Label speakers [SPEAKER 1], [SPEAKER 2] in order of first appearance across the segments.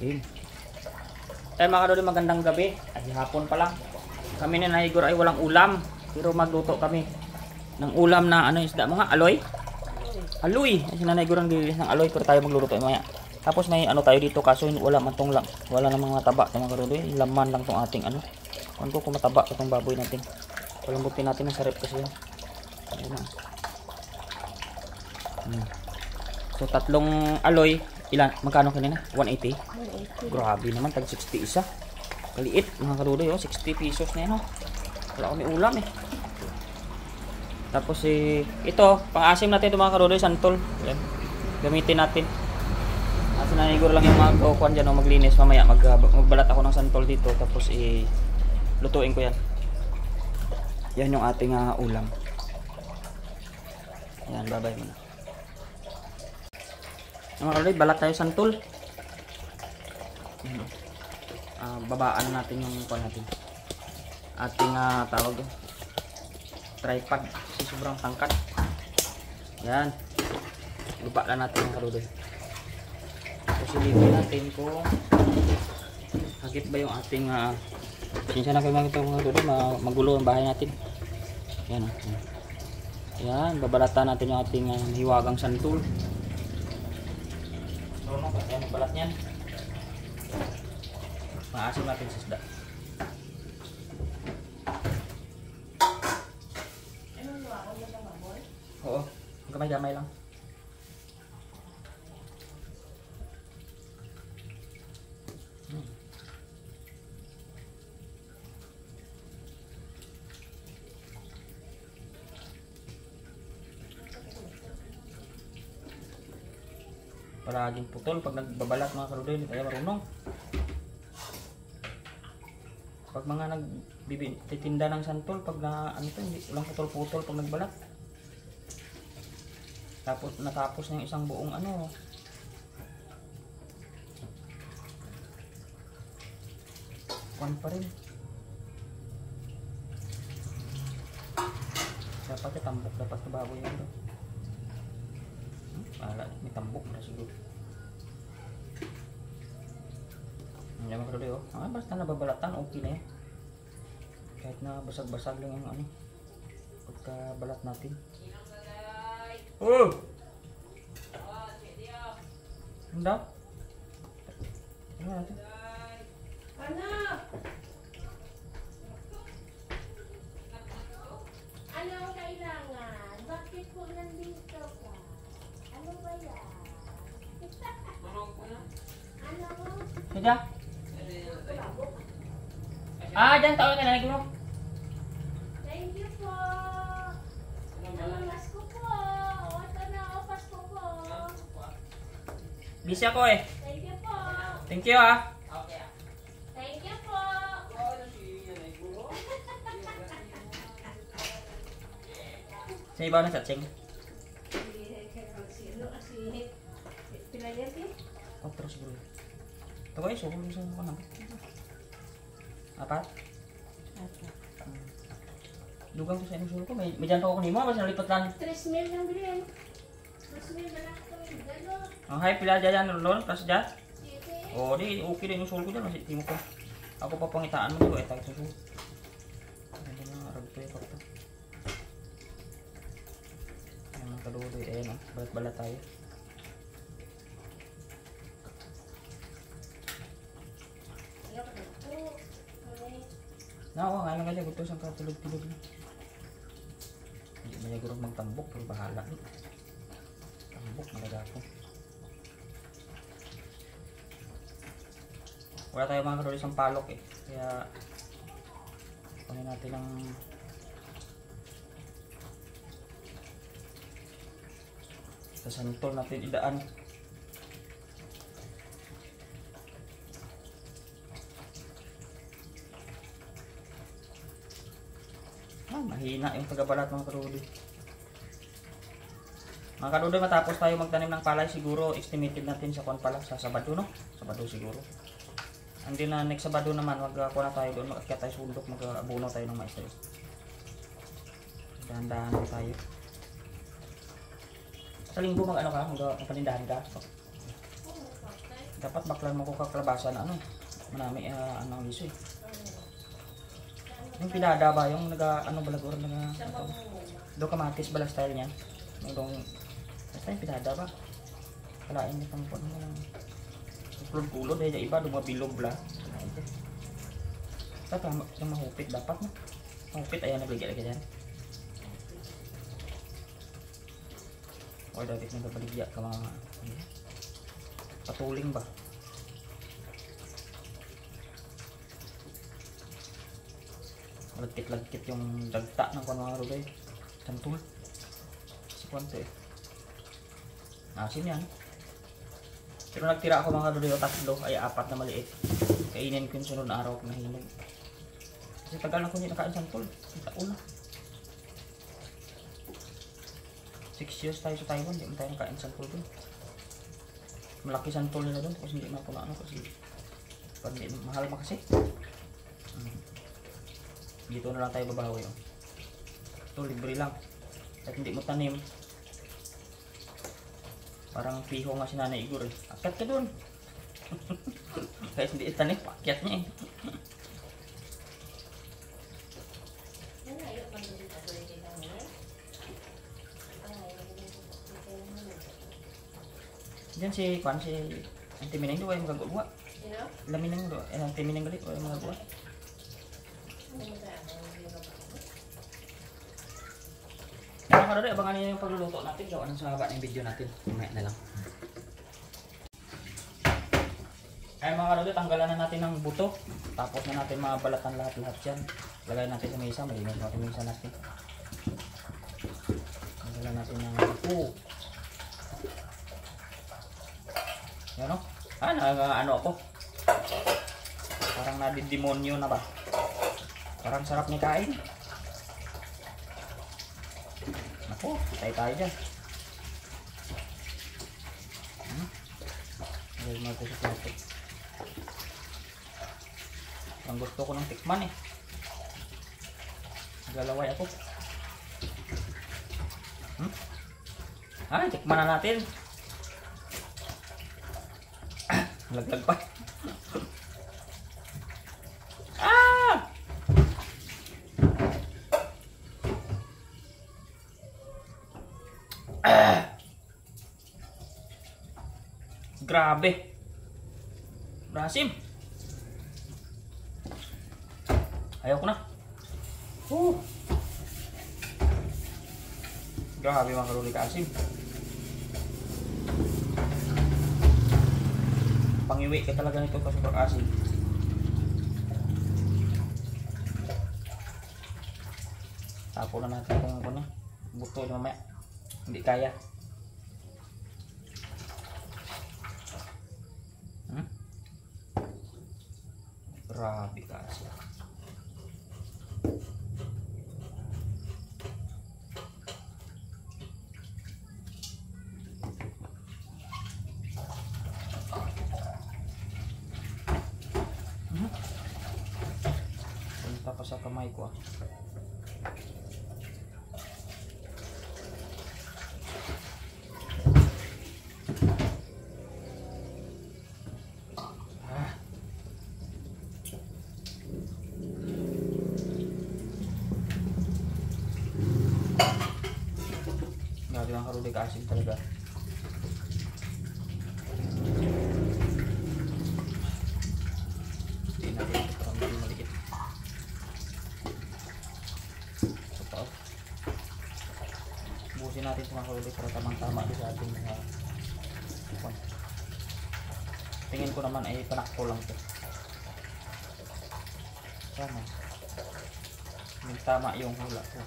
[SPEAKER 1] Yun. Mga karudoy, magandang gabi. Ay hapon pa lang. Kami ni Naigor ay walang ulam. Pero magluto kami ng ulam na ano isda mga aloy. Aloy. Kasi Nanay Igor ang lilis ng aloy pero tayo magluluto maya. Tapos may ano tayo dito kaso wala man tong lang. Wala namang mataba mga karudoy. Laman lang tong ating ano. Kung mataba itong baboy natin. Palambutin natin ng sarap kasi yan. Ayan na. So tatlong aloy, ilan magkano kanina? 180. Grabe naman, tag 60 isa. Kaliit mga karudoy, 60 pesos na yan. Wala kami ulam eh. Tapos ito, pang-asim natin ito mga karudoy, santol. Yan. Gamitin natin. Kasi naniguro lang yung magkukuhan dyan, maglinis. Mamaya magbalat ako ng santol dito. Tapos lutuin ko yan. Yan yung ating ulam. Yan, babay muna. Mga karudoy, balat tayo santol. Babaan natin yung kuhan natin. Ating tawag tripod kasi sobrang tangkad. Yan. Lupa lang natin mga karudoy. Tapos ilipin natin kung hagit ba yung ating sinsya na kayo mga karudoy, magulo ang bahay natin. Yan. Yan, babalatan natin yung ating hiwagang santol. Yan ang balat niyan. Maasim natin sa isda. Oo, gamay-gamay lang. Palaging putol pag nagbabalat mga karudoy, hindi tayo marunong. Pag mga nagtitinda ng santol, pag hindi ulang putol-putol pag nagbalat. Tapos natapos na yung isang buong kuwan pa rin. Dapat tambok, dapat na baboy yan doon. May tambok na siguro. Yan mga karudoy, basta nababalatan, okay na yan. Kahit na basag-basag lang yung pagkabalat natin. Oh! Handa? Ano natin?
[SPEAKER 2] Ano ang kailangan? Bakit po nandito ka? Ano ba yan? Ano?
[SPEAKER 1] Sige. Dyan taon na Nanay Igor.
[SPEAKER 2] Thank you po. Namamas ko po. Ito na, Pasko po.
[SPEAKER 1] Busy ako eh.
[SPEAKER 2] Thank you po.
[SPEAKER 1] Thank you
[SPEAKER 2] Okay. Thank you po.
[SPEAKER 1] Sa ibaw na satsing.
[SPEAKER 2] Pila yan, Pi?
[SPEAKER 1] Pero siguro. Ito kayo, suko sa mga naman. Apat? Dugang ko sa inyong sulo ko. May dyan pa ako kanimo. Basta nalipat lang.
[SPEAKER 2] 3,000 lang bilhin. 3,000 na lang ito. Gano'n.
[SPEAKER 1] Hay, pila dyan lol. Tapos dyan.
[SPEAKER 2] Sige.
[SPEAKER 1] Di okay din yung sulo ko dyan. Kasi timo ko. Ako pa pangitaan mo dito. Tayo sa sulo. Ano na, aragto yung kapta. Ano ang kaluloy. Ayan balat-balat tayo. Nga lang kaya gusto siyang katulog-tulog na. Hindi mo niya gurong magtambok pero bahala. Tambok malaga po. Wala tayo mga karudoy isang palok eh. Kaya kunin natin ang sa santol natin idaan. Mahina yung pagbabalat mga karudoy. Mga karudoy, matapos tayo magtanim ng palay, siguro estimated natin sa kuwan pala sa Sabado, no? Sabado siguro. Hindi na next Sabado naman, magkuha na tayo doon, mag-akyat tayo sundok, mag-abuno tayo ng mais tayo. Dahan-dahan lang tayo. Sa linggo mag-ano ka? Mag-panindahan ka? Dapat baklan mo ko kaklabasa na ano. Manami ano ang iso eh. Yung pinada ba yung ano balagor do kamatis bala style niya. May dong basta yung pinada ba. Kalain niya pang mo lang. Kulod-kulod ay iba dumabilog bla. Dapat yung mahupit dapat no. Mahupit ayan nabigay lagi diyan. O dapat nang baligya ka mga patuling ba. Lagkit-lagkit yung dagta ng mga rugay. Santul. Si Kwante eh. Asin yan. Pero nagtira ako mga rugay o tatlo ay 4 na maliit. Kainin ko yung sunod na araw kung nahinog. Kasi tagal na ko hindi nakain santul. Taon na. 6 years tayo sa Taiwan, hindi mo tayo nakain santul dun. Malaki santul nila dun kasi hindi na ako na ano kasi mahal pa kasi. Dito na lang tayo babawi. Oh. Ito libre lang. At hindi mo tanim. Parang piho nga si Nanay Igor eh. Akyat ka dun. Kahit hindi itanim, akyat niya eh. Diyan si Kwan, si Auntie Mineng doon ay magagawa. Lamineng doon, Auntie Mineng galit ay magagawa. Mga kadode, abangan niyo yung pagluluto natin. Gawa ng sa haba ng video natin. Mamaya na lang. Ay mga kadode, tanggalan na natin ng buto. Tapos na natin mabalatan lahat-lahat yan. Lagay natin sa mesa, malinis natin mesa natin. Tanggalan natin ng buto. Yan o. Ano ako. Parang nadidemonyo na ba? Parang sarap ni kain. Naku, tayo dyan. Ngayon mo ito sa plato. Ang gusto ko ng tikman eh. Galaway ako. Ay, tikman na natin. Laglag pa. Grabe. Brasim. Ayaw ko na. Grabe mga kaluli kaasim. Pangiwi ka talaga nito kasi pag-asim. Tapo na natin kung ano, buto na mamaya. Hindi kaya. Grabe kasi. Punta pa sa kamay ko ah. Grabe ang karuli ka-asin talaga. Hindi natin ito parang hindi maliit. So pa oh. Busin natin sa mga karuli para tamang-tama din sa ating mga tingin ko naman ay panakto lang ito. Sana yung tama yung hula ko.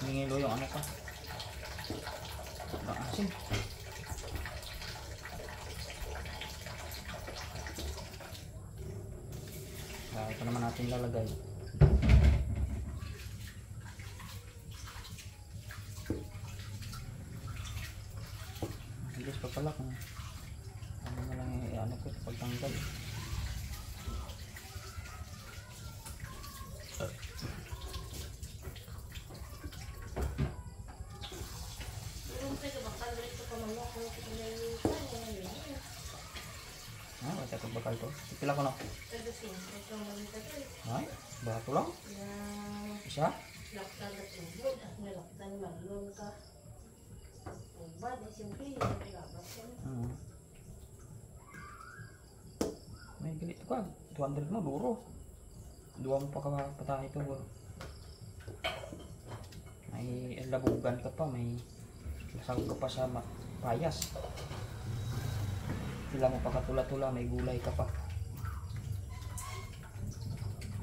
[SPEAKER 1] Ngilo yung ano pa. Ang asin. Ito naman natin lalagay. pa pala kung ano na lang ano ko pagtanggal. Wala ko bakal to. Pila ko na. Ay, bato lang. Isa?
[SPEAKER 2] Laktan at tubod at nilaktan malon ka. Ubad at siyempre yung pirabat ka.
[SPEAKER 1] May ganito ka. 200 na, duro. Duwa mo pa ka patay ito. May labugan ka pa. May lasag ka pa sa payas. Sila mo pa katula-tula. May gulay ka pa.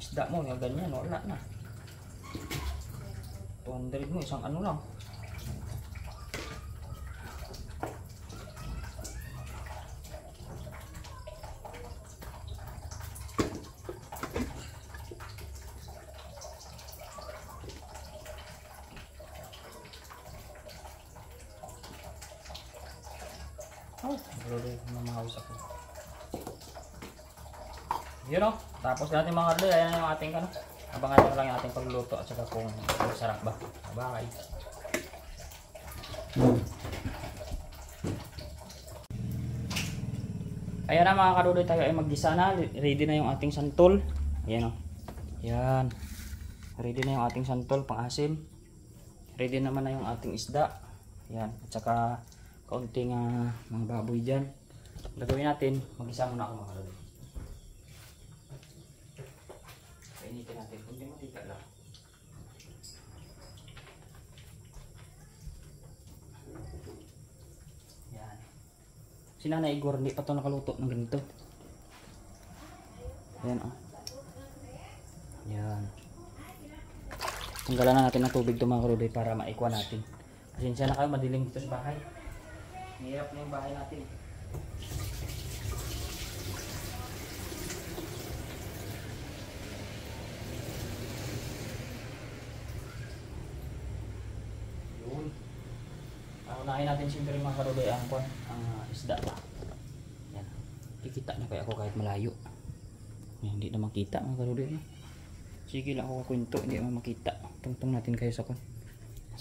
[SPEAKER 1] Isda mo, yung ganyan, wala na. 200 mo, isang ano lang. Oh, grabe na mahawas ako. Yun o, tapos natin mga karlo, ayan yung ating ano. Abangan nyo lang yung ating pagluluto at saka kung masarap ba. Bye. Ayan na mga karuloy, tayo ay maggisa na. Ready na yung ating santol. Ayan o. Ayan. Ready na yung ating santol, pang-asim. Ready naman na yung ating isda. Ayan. At saka kaunting mga baboy dyan. Gagawin natin, mag-isa muna ako mga karuloy. Painitin natin, kundi matika lang. Yan. Si Nanay Igor, hindi pa ito nakaluto ng ganito. Yan o. Yan. Tanggalan na natin ng tubig ito mga karuloy para maikwa natin. Pasensya na kayo, madilim dito sa bahay. Mahirap na yung bahay natin. Unahin natin siyempre mga karuloy ang isda pa. Yan. Kikita na kaya ako kahit malayo. Yan, hindi na makita mga karuloy. Sige lang ako kwento, hindi naman makita. Tungtong natin kayo sa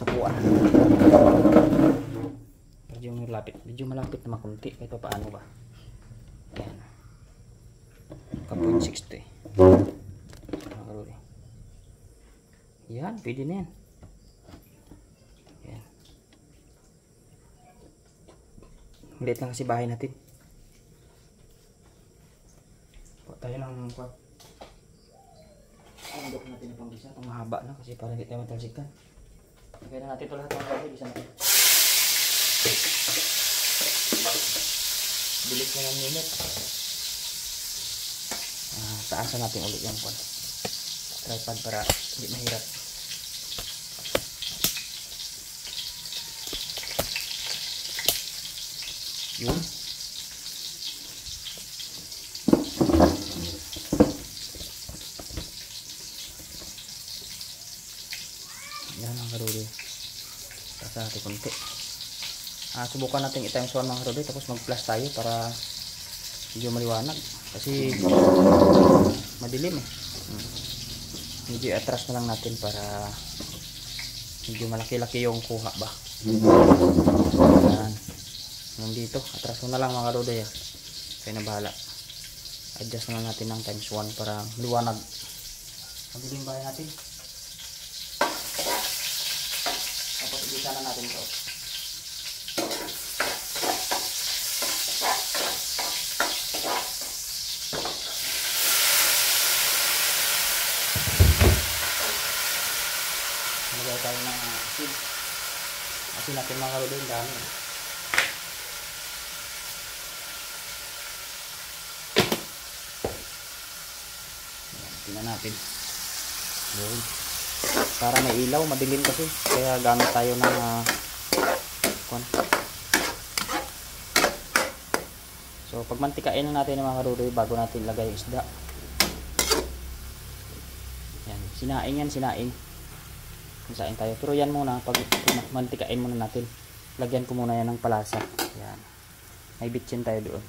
[SPEAKER 1] puan. Medyo malapit na makunti kahit pa paano ba. Yan. Kapoy 60. Mga karuloy. Yan, pwede na yan. Liit lang kasi bahay natin. Kuha tayo ng kuha. Andok natin ang panggisa. Itong mahaba na kasi para hindi tayo matalsikan. Lagay na natin ito lahat ng bahay. Bisa natin. Bilis na ng minute. Taasan natin ulit yung kuha. Tripod para hindi mahirap. Yun. Yan mga karuloy. Tasa natin konti. Subukan natin i-times 1 mga karuloy. Tapos mag-plus tayo para medyo maliwanag. Kasi madilim eh. Medyo atras na lang natin para medyo malaki-laki yung kuha ba. Yan. Nandito, atraso na lang mga karuloy. Kaya na bahala. Adjust na lang natin ng times 1 para liwanag. Madilim bahay natin. Tapos igisa na natin ito. Magagawa tayo ng asin. Asin natin mga karuloy, dami. Tingnan natin. Yun. Para may ilaw, madilim kasi. Kaya gamit tayo ng so pag mantikain na natin ng mga karuloy bago natin lagay yung isda. Yan, sinaing yan, sinaing. Sinaing tayo. Pero yan muna, pag mantikain muna natin. Lagyan ko muna yan ng palasa. Yan. May bitchin tayo doon.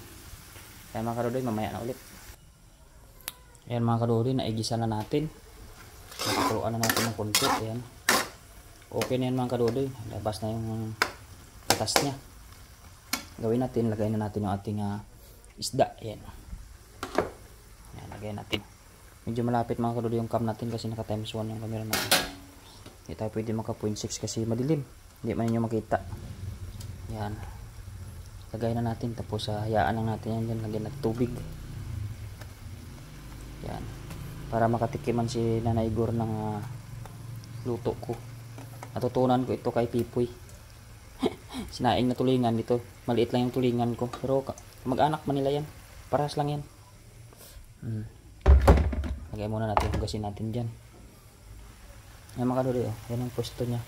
[SPEAKER 1] Kaya mga kadudoy, mamaya na ulit. Ayan mga kadudoy, naigisa na natin. Nakakuluan na natin ng konti. Ayan. Okay na yan mga kadudoy. Labas na yung patas niya. Gawin natin, lagay na natin yung ating isda. Ayan. Ayan, lagay natin. Medyo malapit mga kadudoy yung cam natin kasi naka times 1 yung camera natin. Hindi tayo pwede maka 0.6 kasi madilim. Hindi man ninyo makita. Ayan. Lagay na natin. Tapos hayaan lang natin yan dyan. Lagyan natin tubig. Ayan. Para makatikiman si Nanay Igor ng luto ko. Natutunan ko ito kay Pipoy. Sinaing na tulingan dito. Maliit lang yung tulingan ko. Pero mag-anak man nila yan. Parehas lang yan. Lagay muna natin. Hugasin natin dyan. Yan mga kadudoy. Yan ang pwesto niya.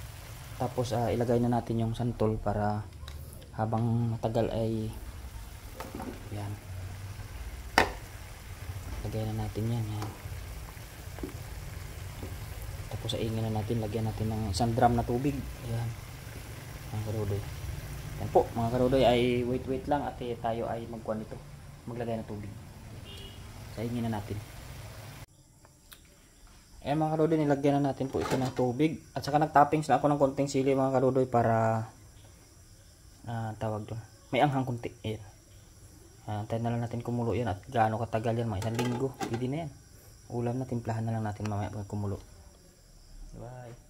[SPEAKER 1] Tapos ilagay na natin yung santol para habang matagal ay yan. Lagay na natin yan. Yan. Tapos ingin na natin, lagyan natin ng 1 drum na tubig. Ayan. Mga kadudoy. Yan po, mga kadudoy, ay wait lang at tayo ay magkuhan nito. Maglagay ng tubig. So, ingin na natin. Ayan mga kadudoy, nilagyan na natin po ito ng tubig. At saka nagtoppings na ako ng konting sili mga kadudoy para tawag doon. May anghang konti. Ayan. Tayo na lang natin kumulo yan at gaano katagal yan, mga 1 linggo. Pwede na yan. Ulam na, timplahan na lang natin mamaya pag kumulo. Bye.